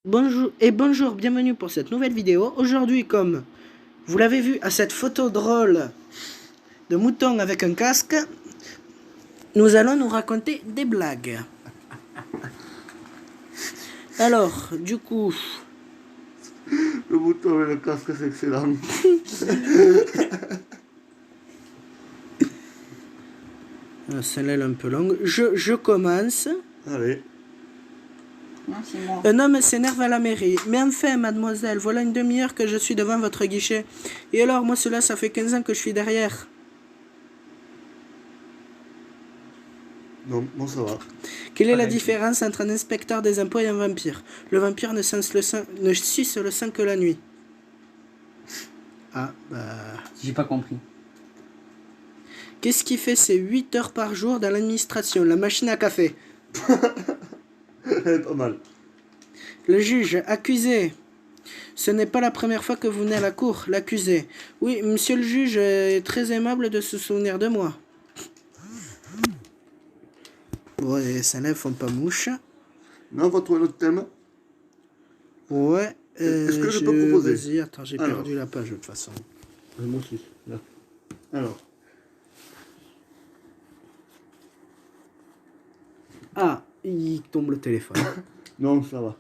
Bonjour, bienvenue pour cette nouvelle vidéo. Aujourd'hui, comme vous l'avez vu à cette photo drôle de mouton avec un casque, nous allons nous raconter des blagues. Alors, du coup... Le mouton avec le casque, c'est excellent. Celle-là est un peu longue. Je commence. Allez. Non, c'est moi. Un homme s'énerve à la mairie. Mais enfin, mademoiselle, voilà une demi-heure que je suis devant votre guichet. Et alors, moi, ça fait 15 ans que je suis derrière. Non, bon, ça va. Quelle est la différence entre un inspecteur des impôts et un vampire? Le vampire ne suce le sang que la nuit. Ah, bah... J'ai pas compris. Qu'est-ce qui fait ces 8 heures par jour dans l'administration? La machine à café. Pas mal. Le juge, accusé. Ce n'est pas la première fois que vous venez à la cour, l'accusé. Oui, monsieur le juge est très aimable de se souvenir de moi. Bon, les celles-là font pas mouche. Non, on va trouver notre thème. Ouais. Est-ce que je peux proposer? Vas-y, attends, j'ai perdu la page de toute façon. Moi aussi, là. Alors. Ah, il tombe le téléphone. Non, ça va.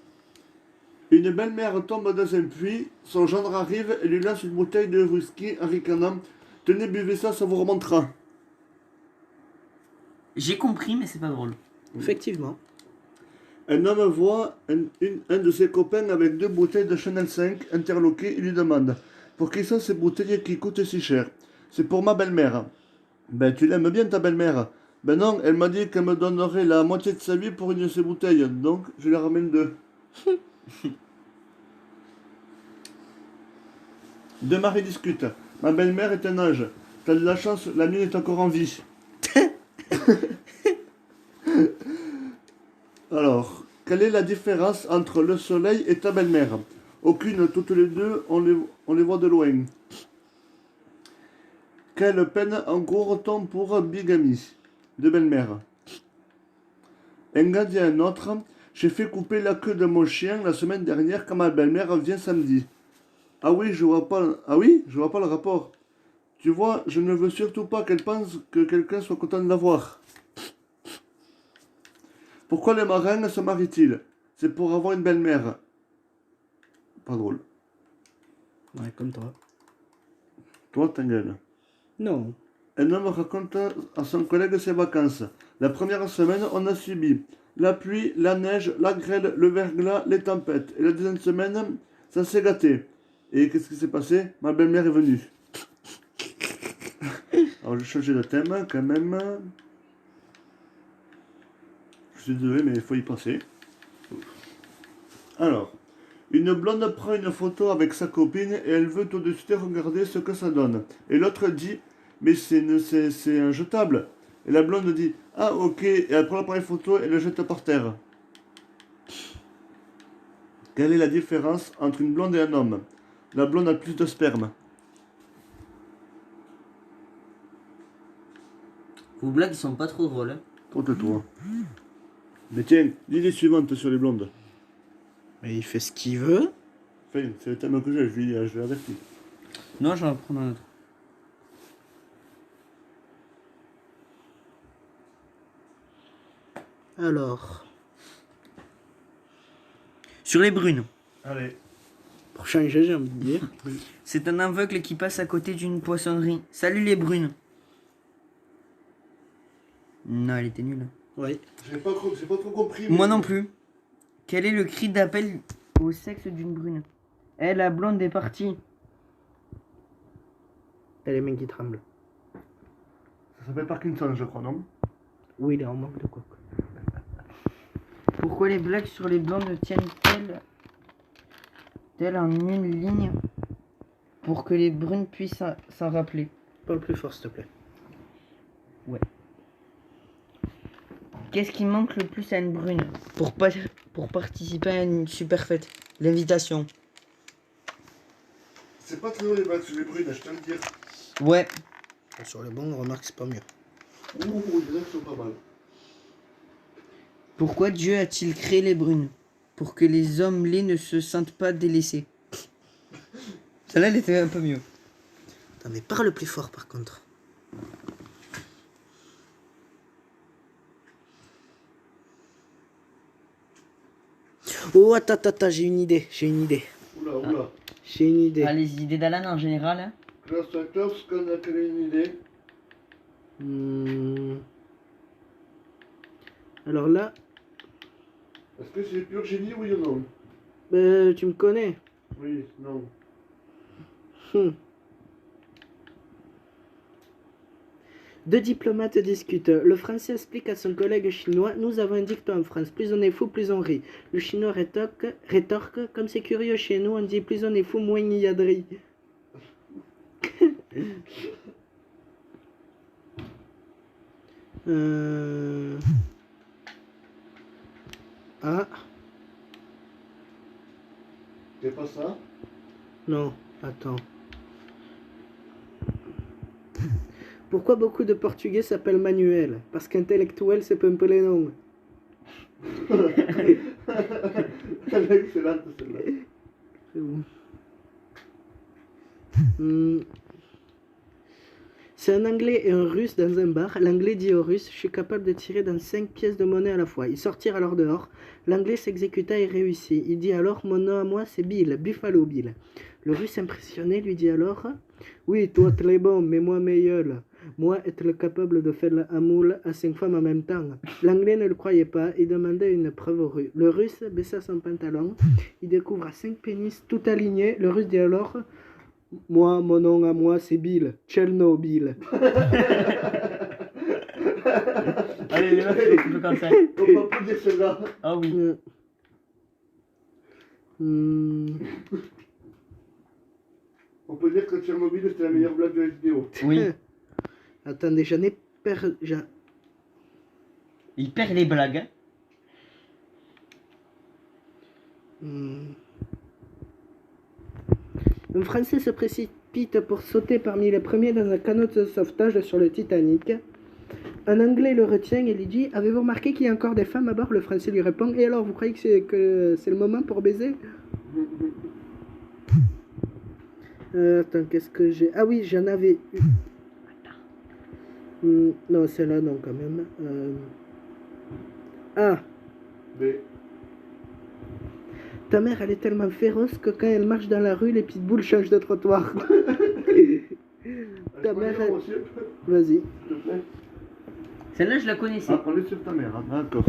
Une belle-mère tombe dans un puits, son gendre arrive et lui lance une bouteille de whisky en ricanant. Tenez, buvez ça, ça vous remontera. J'ai compris, mais c'est pas drôle. Effectivement. Un homme voit un de ses copains avec 2 bouteilles de Chanel 5 interloquées. Il lui demande: pour qui sont ces bouteilles qui coûtent si cher? C'est pour ma belle-mère. Ben, tu l'aimes bien ta belle-mère? Ben non, elle m'a dit qu'elle me donnerait la moitié de sa vie pour une de ces bouteilles, donc je lui ramène 2. Deux maris discutent. Ma belle-mère est un ange. T'as de la chance, la mienne est encore en vie. Alors, quelle est la différence entre le soleil et ta belle-mère? Aucune, toutes les deux, on les voit de loin. Quelle peine encourt-on pour bigamie? De belle-mère. Un gars dit à un autre: j'ai fait couper la queue de mon chien la semaine dernière quand ma belle-mère vient samedi. Ah oui, je vois pas le rapport. Tu vois, je ne veux surtout pas qu'elle pense que quelqu'un soit content de la voir. Pourquoi les marins se marient-ils? C'est pour avoir une belle-mère. Pas drôle. Ouais, comme toi. Toi, ta gueule. Non. Un homme raconte à son collègue ses vacances. La première semaine, on a subi la pluie, la neige, la grêle, le verglas, les tempêtes. Et la deuxième semaine, ça s'est gâté. Et qu'est-ce qui s'est passé? Ma belle-mère est venue. Alors, j'ai changé de thème quand même. Je suis désolé, mais il faut y penser. Alors, une blonde prend une photo avec sa copine et elle veut tout de suite regarder ce que ça donne. Et l'autre dit: mais c'est un jetable. Et la blonde dit: ah ok, et elle prend la première photo et la jette par terre. Quelle est la différence entre une blonde et un homme? La blonde a plus de sperme. Vos blagues sont pas trop drôles. Tais-toi. Mais tiens, l'idée suivante sur les blondes. Mais il fait ce qu'il veut. Enfin, c'est le thème que j'ai, je l'ai averti. Non, j'en vais prendre un autre. Alors, Sur les brunes. Allez. pour changer, j'ai envie de dire. C'est un aveugle qui passe à côté d'une poissonnerie. Salut les brunes. Non, elle était nulle. Oui. J'ai pas trop compris. Moi non plus. Quel est le cri d'appel au sexe d'une brune? Eh, la blonde est partie. T'as les mains qui tremblent. Ça s'appelle Parkinson, je crois, non? Oui, il est en manque de coke. Pourquoi les blagues sur les blondes tiennent-elles en une ligne pour que les brunes puissent s'en rappeler? Parle plus fort, s'il te plaît. Ouais. Qu'est-ce qui manque le plus à une brune pour participer à une super fête? L'invitation. C'est pas très drôle les blagues sur les brunes, je tiens à le dire. Ouais. Sur le bon, on remarque que c'est pas mieux. Ouh, les blagues sont pas mal. Pourquoi Dieu a-t-il créé les brunes? pour que les hommes laids ne se sentent pas délaissés. Celle-là, elle était un peu mieux. Attends, mais parle plus fort par contre. Oh, attends, j'ai une idée. Oula, oula. J'ai une idée. Ah, les idées d'Alan en général. Hein. Klaus, qu'on a créé une idée. Alors là, Est-ce que c'est pur génie, oui ou non? tu me connais. Oui, non. Deux diplomates discutent. Le français explique à son collègue chinois: nous avons un dicton en France, plus on est fou, plus on rit. Le chinois rétorque: comme c'est curieux chez nous, on dit plus on est fou, moins il y a de riz. Ah, C'est pas ça? non, attends. Pourquoi beaucoup de Portugais s'appellent Manuel? Parce qu'intellectuel, c'est un peu les noms. Elle est excellente, celle-là. C'est bon. C'est un Anglais et un Russe dans un bar. L'Anglais dit au Russe: je suis capable de tirer dans 5 pièces de monnaie à la fois. Ils sortirent alors dehors. L'Anglais s'exécuta et réussit. Il dit alors: mon nom à moi c'est Bill, Buffalo Bill. Le Russe impressionné lui dit alors: oui, toi très bon, mais moi meilleur. Moi être capable de faire la moule à 5 femmes en même temps. L'Anglais ne le croyait pas et demandait une preuve au Russe. Le Russe baissa son pantalon. Il découvre 5 pénis tout alignés. Le Russe dit alors: moi, mon nom à moi, c'est Bill. Tchernobyl. Allez, les meufs, c'est un peu comme ça. On va pas dire celle-là. Ah oui. On peut dire que Tchernobyl, c'était la meilleure blague de la vidéo. Oui. Attendez, j'en ai perdu. Il perd les blagues. Hein. Un Français se précipite pour sauter parmi les premiers dans un canot de sauvetage sur le Titanic. Un Anglais le retient et lui dit: avez-vous remarqué qu'il y a encore des femmes à bord? Le Français lui répond: et alors, vous croyez que c'est le moment pour baiser? Attends, qu'est-ce que j'ai? Ah oui, j'en avais eu. Non, celle-là, non, quand même. Ah, B. ta mère, elle est tellement féroce que quand elle marche dans la rue, les pitbulls changent de trottoir. Ta mère, elle... Vas-y. S'il te plaît. Celle-là, je la connaissais. Apprends-le sur ta mère, hein. D'accord.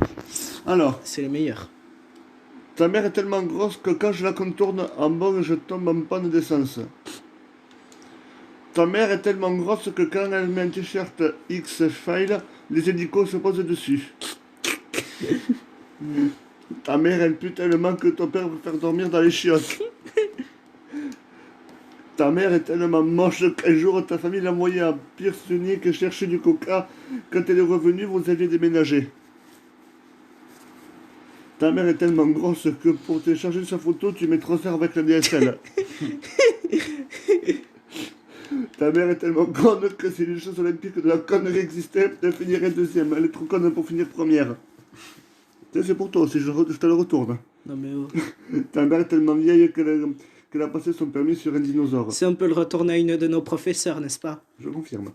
Alors, C'est le meilleur. ta mère est tellement grosse que quand je la contourne en bas, je tombe en panne d'essence. Ta mère est tellement grosse que quand elle met un t-shirt X-File, les hélicos se posent dessus. Ta mère, elle pue tellement que ton père veut faire dormir dans les chiottes. Ta mère est tellement moche qu'un jour ta famille l'a envoyée à Pierre-Sunic chercher du coca. Quand elle est revenue, vous aviez déménagé. Ta mère est tellement grosse que pour télécharger sa photo, tu mets transfert avec la DSL. Ta mère est tellement conne que si les Jeux Olympiques de la connerie existaient, elle finirait deuxième. Elle est trop conne pour finir première. C'est pour toi aussi, je te le retourne. Non mais oh. Ta mère est tellement vieille qu'elle a passé son permis sur un dinosaure. Si on peut le retourner à une de nos professeurs, n'est-ce pas? Je confirme.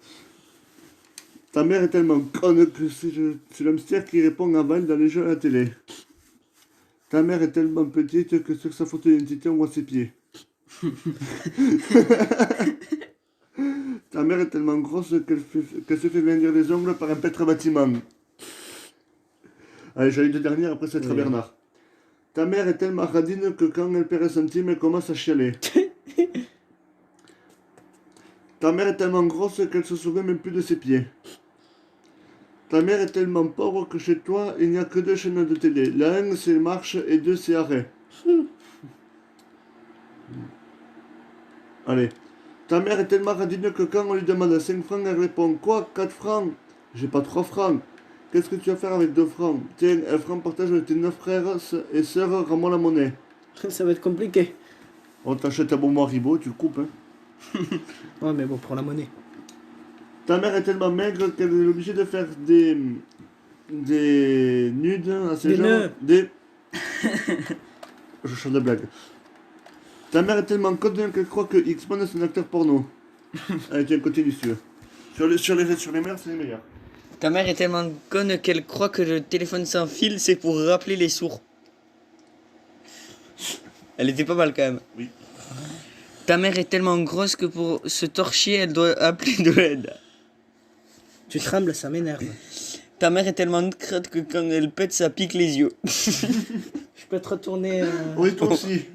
Ta mère est tellement conne que c'est l'hamster qui répond à Val dans les jeux à la télé. Ta mère est tellement petite que sur sa photo d'identité, on voit ses pieds. Ta mère est tellement grosse qu'elle se fait venir les ongles par un pêtre bâtiment. Allez, j'en ai deux dernières, après c'est Bernard. Ta mère est tellement radine que quand elle perd un centime, elle commence à chialer. Ta mère est tellement grosse qu'elle se souvient même plus de ses pieds. Ta mère est tellement pauvre que chez toi, il n'y a que deux chaînes de télé. L'un, c'est Marche et deux, c'est Arrêt. Allez. Ta mère est tellement radine que quand on lui demande 5 francs, elle répond: quoi, 4 francs? J'ai pas 3 francs. Qu'est-ce que tu vas faire avec 2 francs? Tiens, 1 franc partage avec tes 9 frères et sœurs, rends-moi la monnaie. Ça va être compliqué. On t'achète un bonbon Haribo, tu le coupes, hein. Ouais, mais bon, pour la monnaie. Ta mère est tellement maigre qu'elle est obligée de faire des nudes à ses Des jambes. nœuds. Je chante de blague. Ta mère est tellement conne qu'elle croit que X-Men c'est un acteur porno. Allez, tiens, continue si tu veux. Sur les mères, c'est les meilleurs. Ta mère est tellement conne qu'elle croit que le téléphone sans fil, c'est pour rappeler les sourds. Elle était pas mal quand même. Oui. Ta mère est tellement grosse que pour se torcher, elle doit appeler de l'aide. Tu trembles, ça m'énerve. Ta mère est tellement crade que quand elle pète, ça pique les yeux. Je peux te retourner. Oui, toi aussi.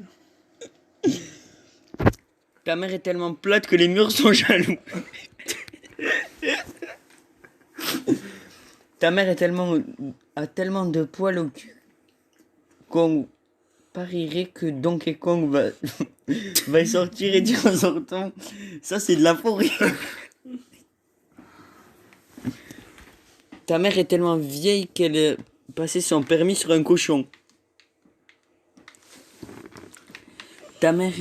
Ta mère est tellement plate que les murs sont jaloux. Ta mère est a tellement de poils au cul qu'on parierait que Donkey Kong va y sortir et dire en sortant, ça c'est de la forêt. Ta mère est tellement vieille qu'elle a passé son permis sur un cochon. Ta mère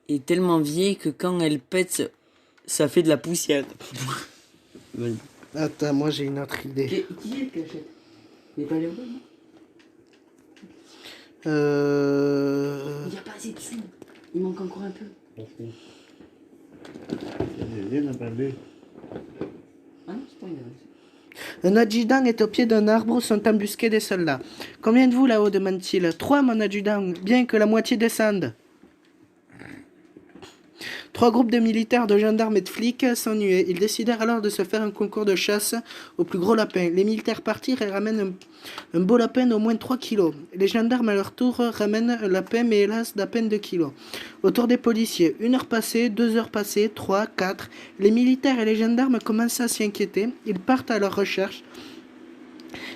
est tellement vieille que quand elle pète, ça fait de la poussière. Vas-y. Attends, moi j'ai une autre idée. Qui est le cachette? Il n'est pas allé au bout, non? Il n'y a pas assez de sous. Il manque encore un peu. Viens à parler. Ah non, c'est pas une erreur. Un adjudant est au pied d'un arbre où sont embusqués des soldats. Combien de vous là-haut demande-t-il. 3, mon adjudant, bien que la moitié descende. 3 groupes de militaires, de gendarmes et de flics s'ennuyaient. Ils décidèrent alors de se faire un concours de chasse au plus gros lapin. Les militaires partirent et ramènent un beau lapin d'au moins 3 kilos. Les gendarmes à leur tour ramènent un lapin mais hélas d'à peine 2 kilos. Au tour des policiers, 1 heure passée, 2 heures passées, 3, 4. Les militaires et les gendarmes commencent à s'y inquiéter. Ils partent à leur recherche.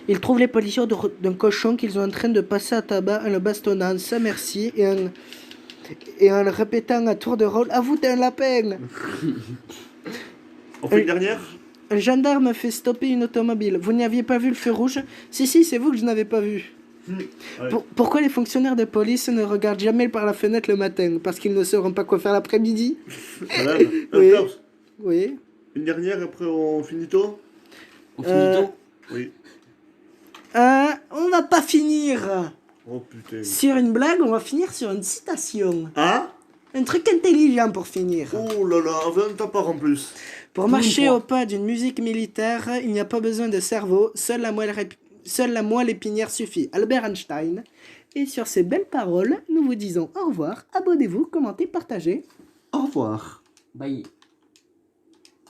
Ils trouvent les policiers d'un cochon qu'ils sont en train de passer à tabac en le bastonnant sans merci et en le répétant à tour de rôle, « Ah, vous, t'es un lapin !» On fait une dernière? Un gendarme fait stopper une automobile. « Vous n'aviez pas vu le feu rouge ?»« Si, c'est vous que je n'avais pas vu. Ouais. Pourquoi les fonctionnaires de police ne regardent jamais par la fenêtre le matin? Parce qu'ils ne sauront pas quoi faire l'après-midi. » Madame, Oui. Klaus, Oui. une dernière, après on finit tôt? On finit tôt. Oui. On va pas finir Oh putain. sur une blague, on va finir sur une citation. Ah? Un truc intelligent pour finir. Oh là là, 20 part en plus. Pour marcher au pas d'une musique militaire, il n'y a pas besoin de cerveau, seule la moelle épinière suffit. Albert Einstein. Et sur ces belles paroles, nous vous disons au revoir. Abonnez-vous, commentez, partagez. Au revoir. Bye.